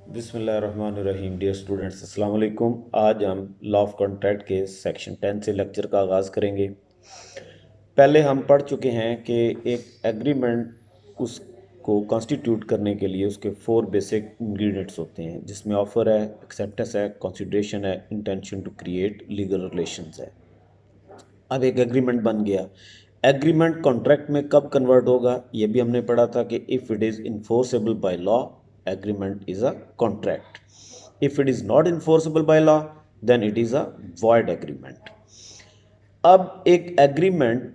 बिस्मिल्लाहिर्रहमानिर्रहीम। Dear students, अस्सलाम वालेकुम। आज हम लॉ ऑफ कॉन्ट्रैक्ट के सेक्शन 10 से लेक्चर का आगाज़ करेंगे। पहले हम पढ़ चुके हैं कि एक एग्रीमेंट उसको कॉन्स्टिट्यूट करने के लिए उसके 4 बेसिक इंग्रेडिएंट्स होते हैं, जिसमें ऑफ़र है, एक्सेप्टेंस है, कंसिडरेशन है, intention to create legal relations है। अब एक एग्रीमेंट बन गया। एग्रीमेंट कॉन्ट्रैक्ट में कब कन्वर्ट होगा, ये भी हमने पढ़ा था कि if it is enforceable by law, agreement is a contract. If it is not enforceable by law, then it is a void agreement. अब एक एग्रीमेंट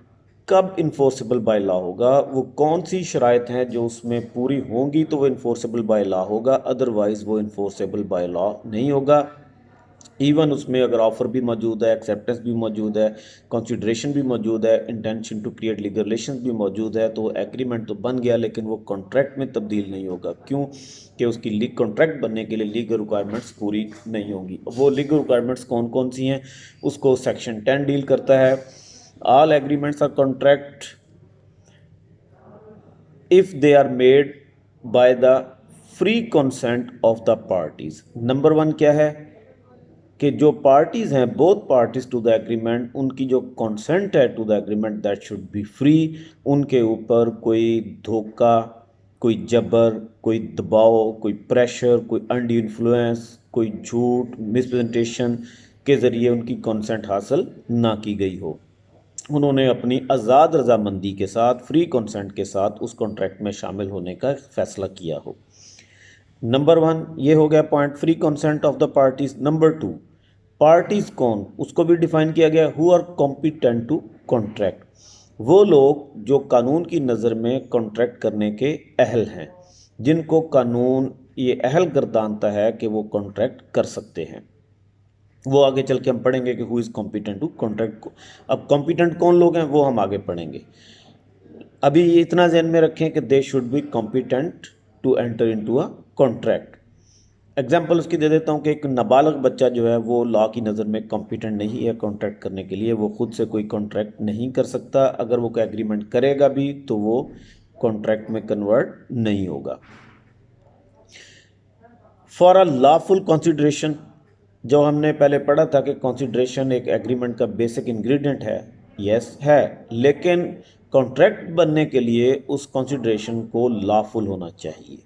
कब इन्फोर्सेबल बाय लॉ होगा, वो कौन सी शराइत हैं जो उसमें पूरी होंगी तो वो इन्फोर्सेबल बाय लॉ होगा, अदरवाइज़ वो इन्फोर्सेबल बाय लॉ नहीं होगा। इवन उसमें अगर ऑफर भी मौजूद है, एक्सेप्टेंस भी मौजूद है, कंसिडरेशन भी मौजूद है, intention to create legal relations भी मौजूद है, तो एग्रीमेंट तो बन गया लेकिन वो कॉन्ट्रैक्ट में तब्दील नहीं होगा। क्यों? कि उसकी लीग कॉन्ट्रैक्ट बनने के लिए लीगल रिक्वायरमेंट्स पूरी नहीं होंगी। वो लीगल रिक्वायरमेंट्स कौन कौन सी हैं उसको सेक्शन 10 डील करता है। All agreements are contract if they are made by the free consent of the parties. Number 1 क्या है कि जो पार्टीज़ हैं, both parties to the agreement, उनकी जो कंसेंट है to the agreement that should be free. उनके ऊपर कोई धोखा, कोई जबर, कोई दबाव, कोई प्रेशर, कोई अनड्यू इन्फ्लुएंस, कोई झूठ, मिसप्रेजेंटेशन के ज़रिए उनकी कंसेंट हासिल ना की गई हो। उन्होंने अपनी आज़ाद रजामंदी के साथ, फ्री कंसेंट के साथ उस कॉन्ट्रैक्ट में शामिल होने का फैसला किया हो। नंबर 1 ये हो गया point, free consent of the parties. Number 2, parties कौन, उसको भी डिफाइन किया गया, who are competent to contract. वो लोग जो कानून की नज़र में कॉन्ट्रैक्ट करने के अहल हैं, जिनको कानून ये अहल गर्दानता है कि वो कॉन्ट्रैक्ट कर सकते हैं। वो आगे चल के हम पढ़ेंगे कि who is competent to contract को। अब कॉम्पिटेंट कौन लोग हैं वो हम आगे पढ़ेंगे। अभी ये इतना ध्यान में रखें कि they should be competent to enter into a contract. Example उसकी दे देता हूँ कि एक नाबालग बच्चा जो है वो लॉ की नज़र में कॉम्पिटेंट नहीं है कॉन्ट्रैक्ट करने के लिए। वो खुद से कोई कॉन्ट्रैक्ट नहीं कर सकता। अगर वो कोई एग्रीमेंट करेगा भी तो वो कॉन्ट्रैक्ट में कन्वर्ट नहीं होगा। फॉर अ लॉफुल कंसिडरेशन, जो हमने पहले पढ़ा था कि कंसिडरेशन एक एग्रीमेंट का बेसिक इंग्रेडिएंट है, यस है, लेकिन कॉन्ट्रैक्ट बनने के लिए उस कंसिडरेशन को लॉफुल होना चाहिए।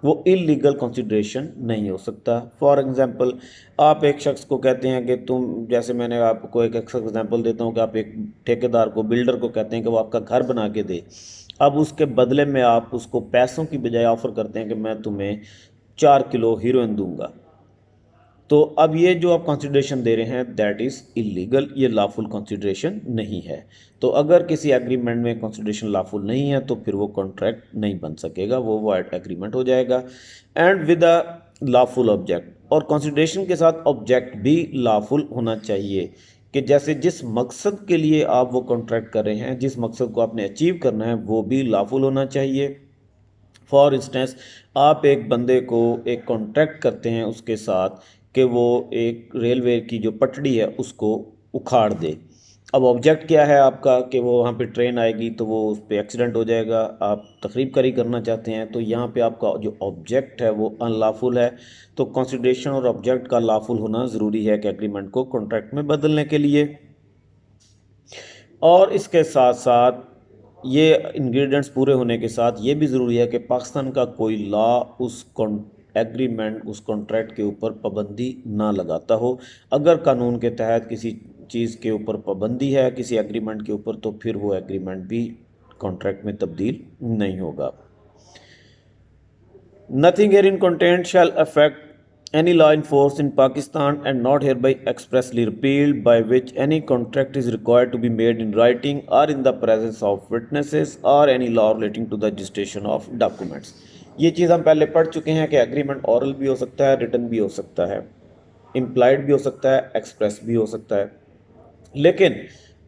वो इलीगल कंसिडरेशन नहीं हो सकता। फॉर एग्जांपल, आप एक शख्स को कहते हैं कि तुम, जैसे मैंने आपको एक एग्जांपल देता हूँ कि आप एक ठेकेदार को, बिल्डर को कहते हैं कि वो आपका घर बना के दे। अब उसके बदले में आप उसको पैसों की बजाय ऑफ़र करते हैं कि मैं तुम्हें 4 किलो हीरोइन दूंगा। तो अब ये जो आप कंसिडरेशन दे रहे हैं दैट इज़ इलीगल, ये लॉफुल कंसिडरेशन नहीं है। तो अगर किसी एग्रीमेंट में कंसिडरेशन लॉफुल नहीं है तो फिर वो कॉन्ट्रैक्ट नहीं बन सकेगा, वो वॉइड एग्रीमेंट हो जाएगा। And with a lawful object, और कंसिडरेशन के साथ ऑब्जेक्ट भी लॉफुल होना चाहिए, कि जैसे जिस मकसद के लिए आप वो कॉन्ट्रैक्ट कर रहे हैं, जिस मकसद को आपने अचीव करना है, वो भी लॉफुल होना चाहिए। फॉर इंस्टेंस, आप एक बंदे को एक कॉन्ट्रैक्ट करते हैं उसके साथ कि वो एक रेलवे की जो पटड़ी है उसको उखाड़ दे। अब ऑब्जेक्ट क्या है आपका कि वो वहाँ पे ट्रेन आएगी तो वो उस पर एक्सीडेंट हो जाएगा, आप तकरीब करी करना चाहते हैं, तो यहाँ पे आपका जो ऑब्जेक्ट है वो अनलॉफुल है। तो कंसिडरेशन और ऑब्जेक्ट का लॉफुल होना ज़रूरी है कि एग्रीमेंट को कॉन्ट्रैक्ट में बदलने के लिए। और इसके साथ साथ ये इंग्रेडिएंट्स पूरे होने के साथ ये भी ज़रूरी है कि पाकिस्तान का कोई लॉ उस एग्रीमेंट, उस कॉन्ट्रैक्ट के ऊपर पाबंदी ना लगाता हो। अगर कानून के तहत किसी चीज़ के ऊपर पाबंदी है, किसी एग्रीमेंट के ऊपर, तो फिर वो एग्रीमेंट भी कॉन्ट्रैक्ट में तब्दील नहीं होगा। Nothing herein contained shall affect any law in force in Pakistan and not hereby expressly repealed, by which any contract is required to be made in writing or in the presence of witnesses, or any law relating to the registration of documents। ये चीज़ हम पहले पढ़ चुके हैं कि agreement ऑरल भी हो सकता है, रिटन भी हो सकता है, इम्प्लाइड भी हो सकता है, एक्सप्रेस भी हो सकता है। लेकिन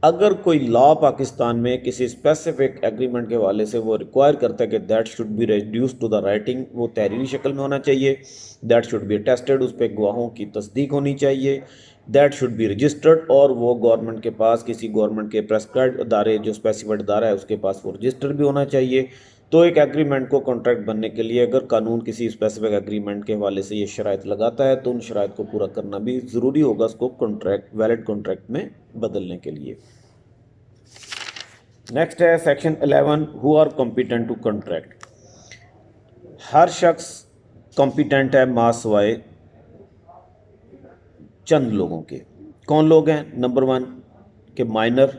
अगर कोई लॉ पाकिस्तान में किसी स्पेसिफिक एग्रीमेंट के हवाले से वो रिक्वायर करता है कि that should be reduce to the writing, वो तहरीरी शक्ल में होना चाहिए, दैट शुड बी अटेस्टेड, उस पर गवाहों की तस्दीक होनी चाहिए, दैट शुड बी रजिस्टर्ड, और वो गवर्नमेंट के पास, किसी गवर्नमेंट के प्रेस्क्राइब्ड अदारे, जो स्पेसिफाइड अदारा है उसके पास वो रजिस्टर भी होना चाहिए, तो एक एग्रीमेंट को कॉन्ट्रैक्ट बनने के लिए अगर कानून किसी स्पेसिफिक एग्रीमेंट के हवाले से ये शराइत लगाता है तो उन शराइत को पूरा करना भी ज़रूरी होगा उसको कॉन्ट्रैक्ट वैलिड कॉन्ट्रैक्ट में बदलने के लिए। नेक्स्ट है section 11, who are competent to contract. हर शख्स कॉम्पिटेंट है मां सिवाय चंद लोगों के। कौन लोग हैं? नंबर 1 के माइनर,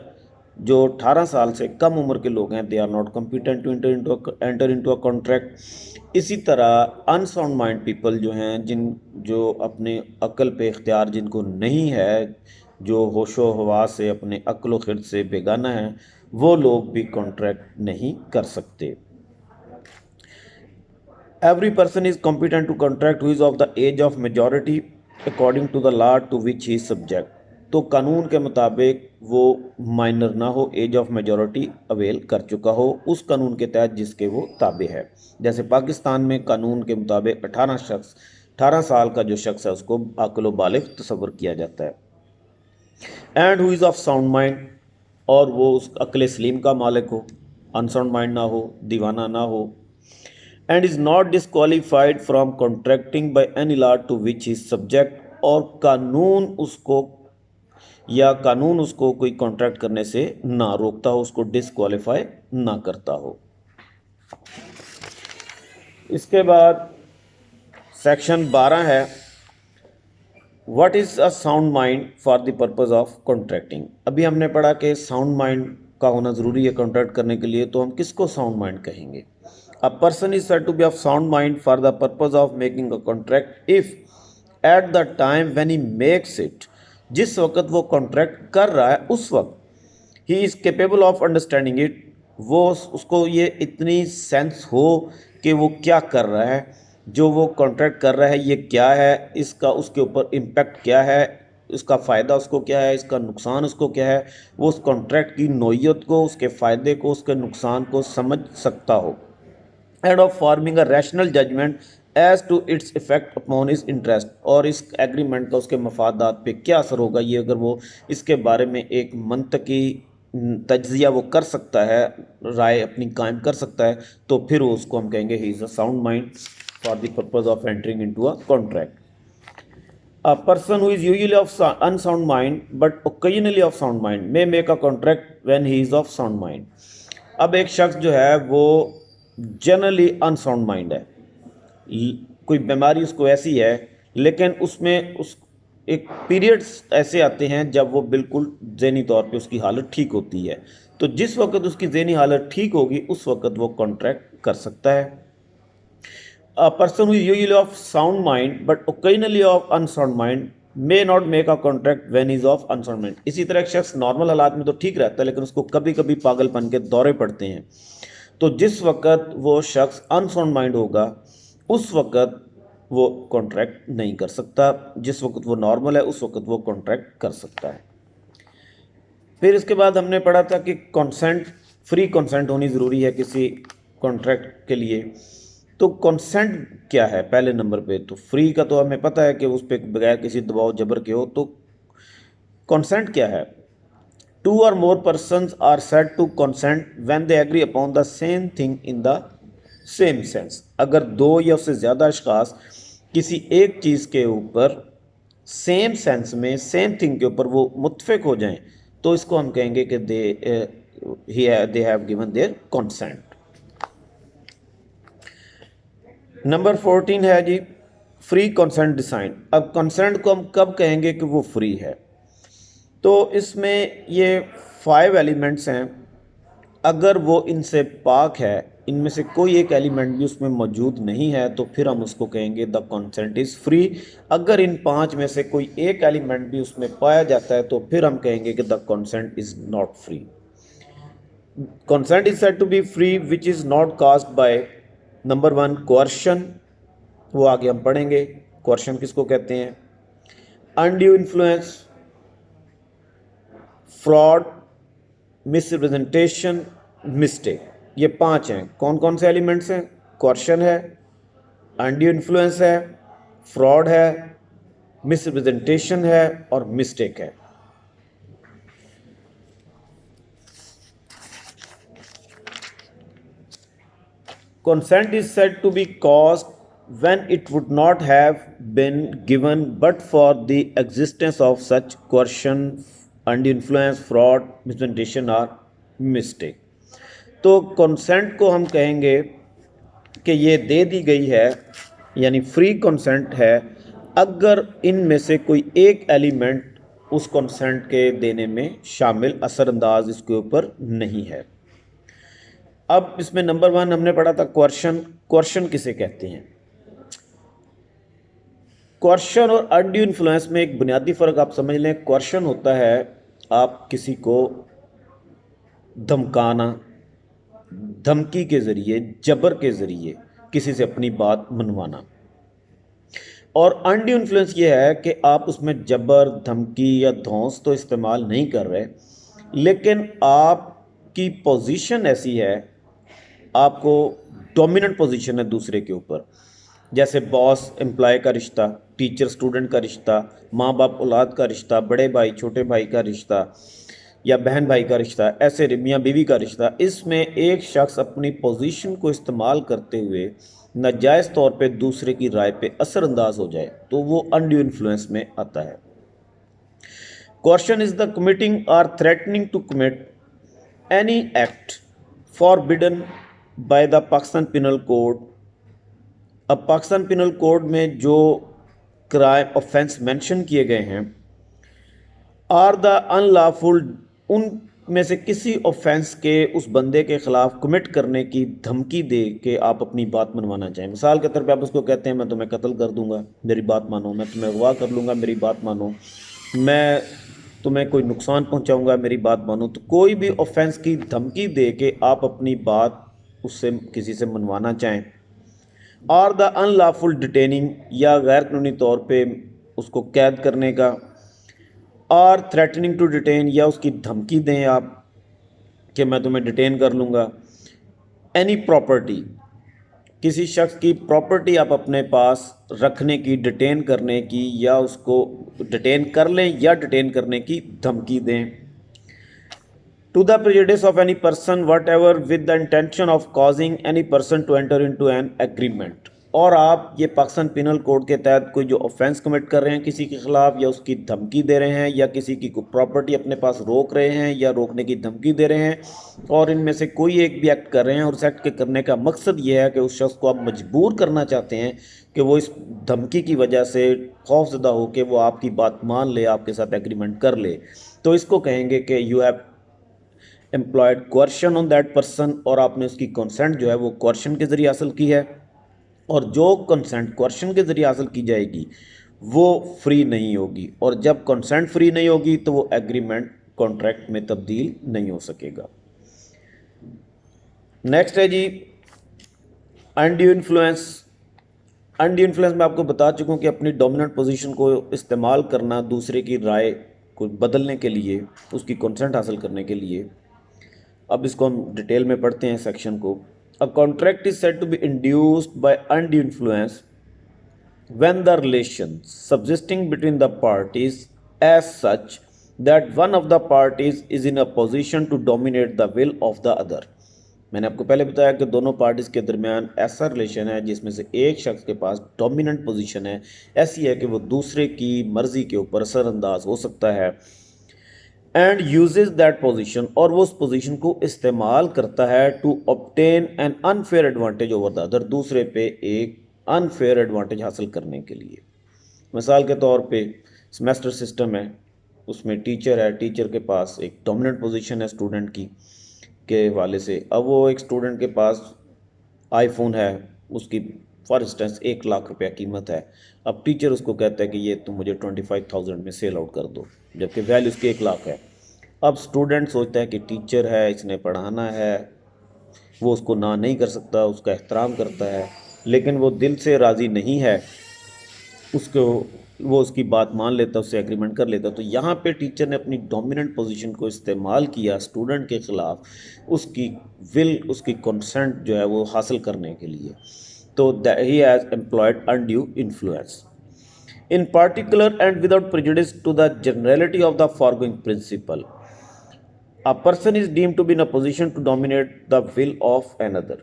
जो 18 साल से कम उम्र के लोग हैं, they are not competent to enter into a contract. इसी तरह अनसाउंड माइंड पीपल जो हैं, जो अपने अक्ल पे इख्तियार जिनको नहीं है, जो होशो हवास से अपने अक्ल खिर्द से बेगाना है, वो लोग भी कॉन्ट्रैक्ट नहीं कर सकते। Every person is competent to contract who is of the age of majority according to the law to which he is subject। तो कानून के मुताबिक वो माइनर ना हो, एज ऑफ मेजॉरिटी अवेल कर चुका हो उस कानून के तहत जिसके वो ताबे है। जैसे पाकिस्तान में कानून के मुताबिक 18 साल का जो शख्स है उसको आक़िल बालिग तस्वर किया जाता है। And who is of sound mind, और वो उस अक्ल सलीम का मालिक हो, अनसाउंड माइंड ना हो, दीवाना ना हो। And is not disqualified from contracting by any law to which is subject, और कानून उसको कोई कॉन्ट्रैक्ट करने से ना रोकता हो, उसको डिसक्वालीफाई ना करता हो। इसके बाद सेक्शन 12 है, what is a sound mind for the purpose of contracting. अभी हमने पढ़ा कि साउंड माइंड का होना ज़रूरी है कॉन्ट्रैक्ट करने के लिए, तो हम किसको साउंड माइंड कहेंगे? A person is said to be of sound mind for the purpose of making a contract if at the time when he makes it, जिस वक्त वो कॉन्ट्रैक्ट कर रहा है उस वक्त he is capable of understanding it, वो उसको ये इतनी सेंस हो कि वो क्या कर रहा है, जो वो कॉन्ट्रैक्ट कर रहा है ये क्या है, इसका उसके ऊपर इम्पैक्ट क्या है, इसका फ़ायदा उसको क्या है, इसका नुकसान उसको क्या है, वो उस कॉन्ट्रैक्ट की नोयत को, उसके फ़ायदे को, उसके नुकसान को समझ सकता हो। And of forming a rational judgment as to its effect upon his interest, और इस एग्रीमेंट का उसके मफादात पे क्या असर होगा, ये अगर वो इसके बारे में एक मंतकी तज्जिया वो कर सकता है, राय अपनी कायम कर सकता है, तो फिर उसको हम कहेंगे he is a sound mind for the purpose of entering into a contract. A person who is usually of unsound mind but occasionally of sound mind may make a contract when he is of sound mind। अब एक शख्स जो है वो generally unsound mind है, कोई बीमारी उसको ऐसी है, लेकिन उसमें उस एक पीरियड्स ऐसे आते हैं जब वो बिल्कुल ज़हनी तौर पे उसकी हालत ठीक होती है, तो जिस वक्त उसकी ज़हनी हालत ठीक होगी उस वक्त वो कॉन्ट्रैक्ट कर सकता है। A person who is usually of sound mind but occasionally of unsound mind may not make a contract when he is of unsound mind। इसी तरह एक शख्स नॉर्मल हालात में तो ठीक रहता है, लेकिन उसको कभी कभी पागलपन के दौरे पड़ते हैं, तो जिस वक्त वो शख्स अनसाउंड माइंड होगा उस वक्त वो कॉन्ट्रैक्ट नहीं कर सकता, जिस वक्त वो नॉर्मल है उस वक्त वो कॉन्ट्रैक्ट कर सकता है। फिर इसके बाद हमने पढ़ा था कि कंसेंट, फ्री कंसेंट होनी ज़रूरी है किसी कॉन्ट्रैक्ट के लिए। तो कंसेंट क्या है पहले नंबर पे? तो फ्री का तो हमें पता है कि उस पर बगैर किसी दबाव जबर के हो। तो कंसेंट क्या है? 2 or more persons are said to consent when they agree upon the same thing in the same sense। अगर दो या उससे ज़्यादा अशखास किसी एक चीज़ के ऊपर सेम सेंस में, सेम थिंग के ऊपर वो मुत्फिक हो जाएं, तो इसको हम कहेंगे कि they have given their consent. Number 14 है जी, फ्री कंसेंट डिसाइन। अब कंसेंट को हम कब कहेंगे कि वो फ्री है? तो इसमें ये 5 एलिमेंट्स हैं, अगर वो इनसे पाक है, इनमें से कोई एक एलिमेंट भी उसमें मौजूद नहीं है, तो फिर हम उसको कहेंगे द कंसेंट इज़ फ्री। अगर इन 5 में से कोई एक एलिमेंट भी उसमें पाया जाता है तो फिर हम कहेंगे कि the consent is not free. Consent is said to be free which is not caused by number 1 coercion, वो आगे हम पढ़ेंगे कोअर्शन किसको कहते हैं, undue influence, fraud, misrepresentation, mistake. ये 5 हैं। कौन कौन से एलिमेंट्स हैं? कोअर्शन है, अनड्यू इन्फ्लुएंस है, फ्रॉड है, मिसरिप्रेजेंटेशन है और मिस्टेक है। consent is said to be caused when it would not have been given but for the existence of such coercion and influence, fraud, misrepresentation or mistake. तो consent को हम कहेंगे कि ये दे दी गई है, यानी फ्री कंसेंट है, अगर इनमें से कोई एक एलिमेंट उस कंसेंट के देने में शामिल, असरअंदाज इसके ऊपर नहीं है। अब इसमें नंबर 1 हमने पढ़ा था कोर्शन। कोर्शन किसे कहते हैं? कोर्शन और अनड्यू इन्फ्लुएंस में एक बुनियादी फ़र्क आप समझ लें। कोर्शन होता है आप किसी को धमकाना, धमकी के ज़रिए, जबर के ज़रिए किसी से अपनी बात मनवाना। और अनड्यू इन्फ्लुएंस ये है कि आप उसमें जबर, धमकी या धौंस तो इस्तेमाल नहीं कर रहे, लेकिन आपकी पोजीशन ऐसी है, आपको डोमिनेंट पोजीशन है दूसरे के ऊपर। जैसे बॉस एम्प्लॉय का रिश्ता, टीचर स्टूडेंट का रिश्ता, माँ बाप औलाद का रिश्ता, बड़े भाई छोटे भाई का रिश्ता या बहन भाई का रिश्ता, ऐसे मियाँ बीवी का रिश्ता। इसमें एक शख्स अपनी पोजीशन को इस्तेमाल करते हुए नाजायज़ तौर पे दूसरे की राय पे असरअंदाज हो जाए तो वो अनड्यू इन्फ्लुएंस में आता है। कोर्शन इज द कमिटिंग और threatening to commit any act forbidden by the Pakistan penal code. अब पाकिस्तान पिनल कोड में जो क्राइम ऑफेंस मेंशन किए गए हैं, आर द अनलॉफुल, उनमें से किसी ऑफेंस के उस बंदे के ख़िलाफ़ कमिट करने की धमकी दे के आप अपनी बात मनवाना चाहें। मिसाल के तौर पे आप उसको कहते हैं मैं तुम्हें कत्ल कर दूंगा, मेरी बात मानो, मैं तुम्हें अगवा कर लूँगा, मेरी बात मानो, मैं तुम्हें कोई नुकसान पहुंचाऊंगा, मेरी बात मानो। तो कोई भी ऑफेंस की धमकी दे के आप अपनी बात उससे किसी से मनवाना चाहें। और द अनलॉफुल डिटेनिंग, या गैर कानूनी तौर पे उसको कैद करने का, और थ्रेटनिंग टू डिटेन, या उसकी धमकी दें आप कि मैं तुम्हें डिटेन कर लूँगा। एनी प्रॉपर्टी, किसी शख्स की प्रॉपर्टी आप अपने पास रखने की, डिटेन करने की, या उसको डिटेन कर लें या डिटेन करने की धमकी दें। To the prejudice of any person whatever with the intention of causing any person to enter into an agreement. और आप ये पाकिस्तान पिनल कोड के तहत कोई जो ऑफेंस कमिट कर रहे हैं किसी के ख़िलाफ़, या उसकी धमकी दे रहे हैं, या किसी की प्रॉपर्टी अपने पास रोक रहे हैं या रोकने की धमकी दे रहे हैं, और इनमें से कोई एक भी एक्ट कर रहे हैं, और उस एक्ट के करने का मकसद ये है कि उस शख्स को आप मजबूर करना चाहते हैं कि वो इस धमकी की वजह से खौफजदा हो कि वो आपकी बात मान ले, आपके साथ एग्रीमेंट कर ले, तो इसको कहेंगे कि you have employed coercion on that person, और आपने उसकी कंसेंट जो है वो कोर्शन के ज़रिए हासिल की है। और जो कंसेंट कोर्शन के ज़रिए हासिल की जाएगी वो फ्री नहीं होगी, और जब कंसेंट फ्री नहीं होगी तो वो एग्रीमेंट कॉन्ट्रैक्ट में तब्दील नहीं हो सकेगा। नेक्स्ट है जी अनड्यू इन्फ्लुएंस। अनड्यू इन्फ्लुएंस में आपको बता चुका हूँ कि अपनी डोमिनेंट पोजीशन को इस्तेमाल करना दूसरे की राय को बदलने के लिए, उसकी कंसेंट हासिल करने के लिए। अब इसको हम डिटेल में पढ़ते हैं सेक्शन को। A contract is said to be induced by undue influence when the relations subsisting between the parties as such that one of the parties is in a position to dominate the will of the other। मैंने आपको पहले बताया कि दोनों parties के दरमियान ऐसा relation है जिसमें से एक शख्स के पास डोमिनेंट पोजीशन है, ऐसी है कि वो दूसरे की मर्ज़ी के ऊपर असरअंदाज हो सकता है। एंड यूजेज दैट पोजीशन, और वो उस पोजीशन को इस्तेमाल करता है to obtain an unfair advantage over the other, दूसरे पे एक अनफेयर एडवांटेज हासिल करने के लिए। मिसाल के तौर पे सेमेस्टर सिस्टम है, उसमें टीचर है, टीचर के पास एक डोमिनेंट पोजीशन है स्टूडेंट की के हवाले से। अब वो एक स्टूडेंट के पास आईफोन है, उसकी फॉर इंस्टेंस 1 लाख रुपया कीमत है। अब टीचर उसको कहता है कि ये तुम मुझे 25,000 में सेल आउट कर दो, जबकि वैल्यू उसकी 1 लाख है। अब स्टूडेंट सोचता है कि टीचर है, इसने पढ़ाना है, वो उसको ना नहीं कर सकता, उसका एहतराम करता है, लेकिन वो दिल से राज़ी नहीं है, उसको वो उसकी बात मान लेता, उससे एग्रीमेंट कर लेता। तो यहाँ पे टीचर ने अपनी डोमिनेंट पोजीशन को इस्तेमाल किया स्टूडेंट के ख़िलाफ़, उसकी विल, उसकी कंसेंट जो है वो हासिल करने के लिए। तो he has employed undue influence. In particular and without prejudice to the generality of the foregoing principle, a person is deemed to be in a position to dominate the will of another।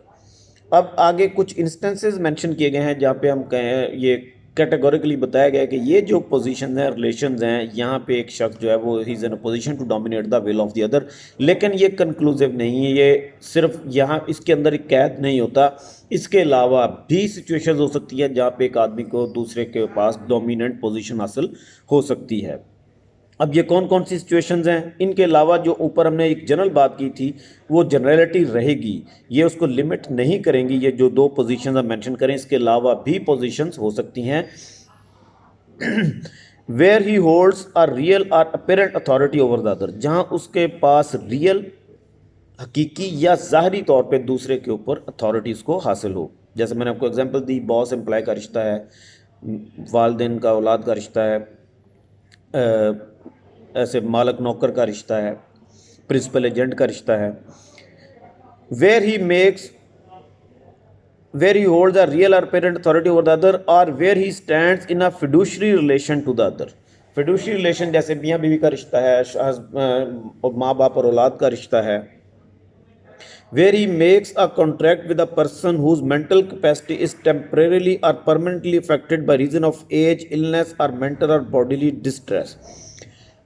अब आगे कुछ instances mention किए गए हैं जहाँ पे हम कहें, ये कैटेगोरिकली बताया गया है कि ये जो पोजीशन हैं, रिलेशंस हैं, यहाँ पे एक शख्स जो है वो he is in a position to dominate the will of the other. लेकिन ये कंक्लूसिव नहीं है, ये सिर्फ यहाँ इसके अंदर एक कैद नहीं होता, इसके अलावा भी सिचुएशंस हो सकती है जहाँ पे एक आदमी को दूसरे के पास डोमिनेंट पोजीशन हासिल हो सकती है। अब ये कौन कौन सी सिचुएशंस हैं, इनके अलावा जो ऊपर हमने एक जनरल बात की थी वो जनरलिटी रहेगी, ये उसको लिमिट नहीं करेंगी। ये जो दो पोजीशंस हम मेंशन करें, इसके अलावा भी पोजीशंस हो सकती हैं where he holds a real or apparent authority over the other, जहाँ उसके पास रियल, हकीकी या ज़ाहरी तौर पे दूसरे के ऊपर अथॉरिटीज़ को हासिल हो। जैसे मैंने आपको एग्जांपल दी, बॉस एम्प्लॉय का रिश्ता है, वालिदैन का औलाद का रिश्ता है, ऐसे मालक नौकर का रिश्ता है, प्रिंसिपल एजेंट का रिश्ता है। Where he holds a real or parent authority over the other, or where he stands in a fiduciary relation to the other. Fiduciary relation जैसे मियाँ बीवी का रिश्ता है, माँ बाप और औलाद का रिश्ता है। Where he makes a contract with a person whose mental capacity is temporarily or permanently affected by reason of age, illness or mental or bodily distress।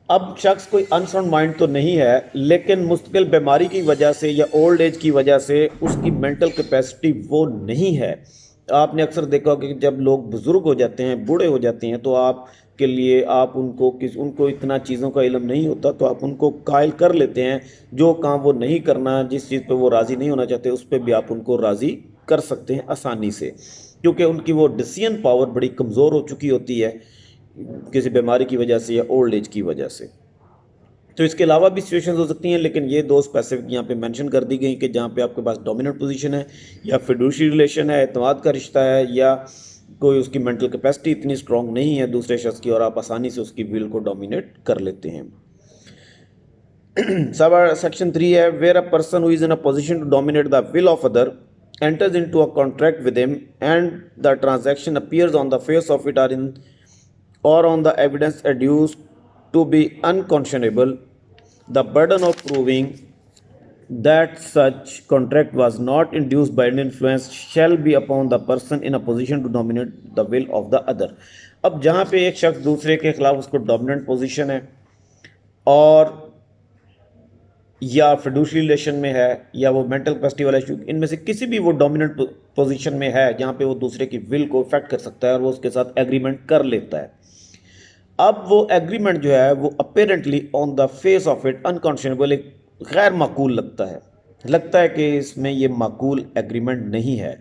अब शख्स कोई अनसाउंड माइंड तो नहीं है, लेकिन मुस्तकिल बीमारी की वजह से या ओल्ड एज की वजह से उसकी मेंटल कैपेसिटी वो नहीं है। आपने अक्सर देखा होगा कि जब लोग बुज़ुर्ग हो जाते हैं, बूढ़े हो जाते हैं, तो आप के लिए आप उनको इतना चीज़ों का इल्म नहीं होता, तो आप उनको कायल कर लेते हैं। जो काम वो नहीं करना, जिस चीज़ पे वो राज़ी नहीं होना चाहते, उस पर भी आप उनको राज़ी कर सकते हैं आसानी से, क्योंकि उनकी वो डिसीजन पावर बड़ी कमज़ोर हो चुकी होती है किसी बीमारी की वजह से या ओल्ड एज की वजह से। तो इसके अलावा भी सिचुएशंस हो सकती हैं, लेकिन ये दो स्पेसिफिक यहाँ पे मेंशन कर दी गई कि जहाँ पे आपके पास डोमिनेंट पोजीशन है, या फिडुशियरी रिलेशन है, एतमाद का रिश्ता है, या कोई उसकी मेंटल कैपेसिटी इतनी स्ट्रांग नहीं है दूसरे शख्स की और आप आसानी से उसकी विल को डोमिनेट कर लेते हैं। सब सेक्शन 3 है, where a person who is in a position to dominate the will of other enters into a contract with him and the transaction appears on the face of it or on the evidence adduced to be unconscionable, the burden of proving that such contract was not induced by an influence shall be upon the person in a position to dominate the will of the other। अब जहाँ पे एक शख्स दूसरे के खिलाफ उसको dominant position है और या फिडुशियरी रिलेशन में है या वो मेंटल कैपेसिटी वाला इशू, इनमें से किसी भी वो डोमिनेंट पोजीशन में है जहाँ पे वो दूसरे की विल को इफेक्ट कर सकता है और वो उसके साथ एग्रीमेंट कर लेता है। अब वो एग्रीमेंट जो है वो apparently on the face of it unconscionable, एक गैर माकूल लगता है कि इसमें ये माकूल एग्रीमेंट नहीं है।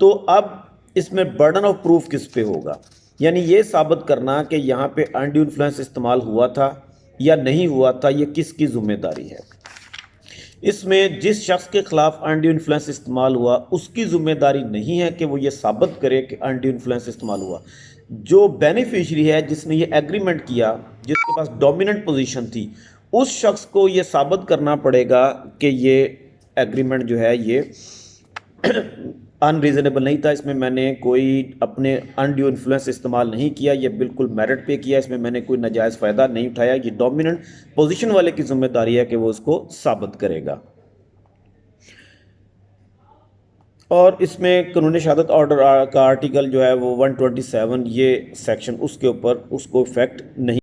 तो अब इसमें बर्डन ऑफ प्रूफ किस पे होगा, यानी ये साबित करना कि यहाँ पे अनड्यू इन्फ्लुएंस इस्तेमाल हुआ था या नहीं हुआ था, ये किसकी जिम्मेदारी है। इसमें जिस शख्स के खिलाफ अनड्यू इन्फ्लुएंस इस्तेमाल हुआ उसकी जिम्मेदारी नहीं है कि वो ये साबित करे कि अनड्यू इन्फ्लुएंस इस्तेमाल हुआ। जो बेनिफिशियरी है, जिसने ये एग्रीमेंट किया, जिसके पास डोमिनेंट पोजीशन थी, उस शख्स को ये साबित करना पड़ेगा कि ये एग्रीमेंट जो है ये अनरीजनेबल नहीं था, इसमें मैंने कोई अपने अनड्यू इन्फ्लुएंस इस्तेमाल नहीं किया, ये बिल्कुल मेरिट पे किया, इसमें मैंने कोई नाजायज़ फ़ायदा नहीं उठाया। ये डोमिनेंट पोजीशन वाले की जिम्मेदारी है कि वो उसको साबित करेगा। और इसमें कानून शहादत ऑर्डर का आर्टिकल जो है वो 127, ये सेक्शन उसके ऊपर उसको इफेक्ट नहीं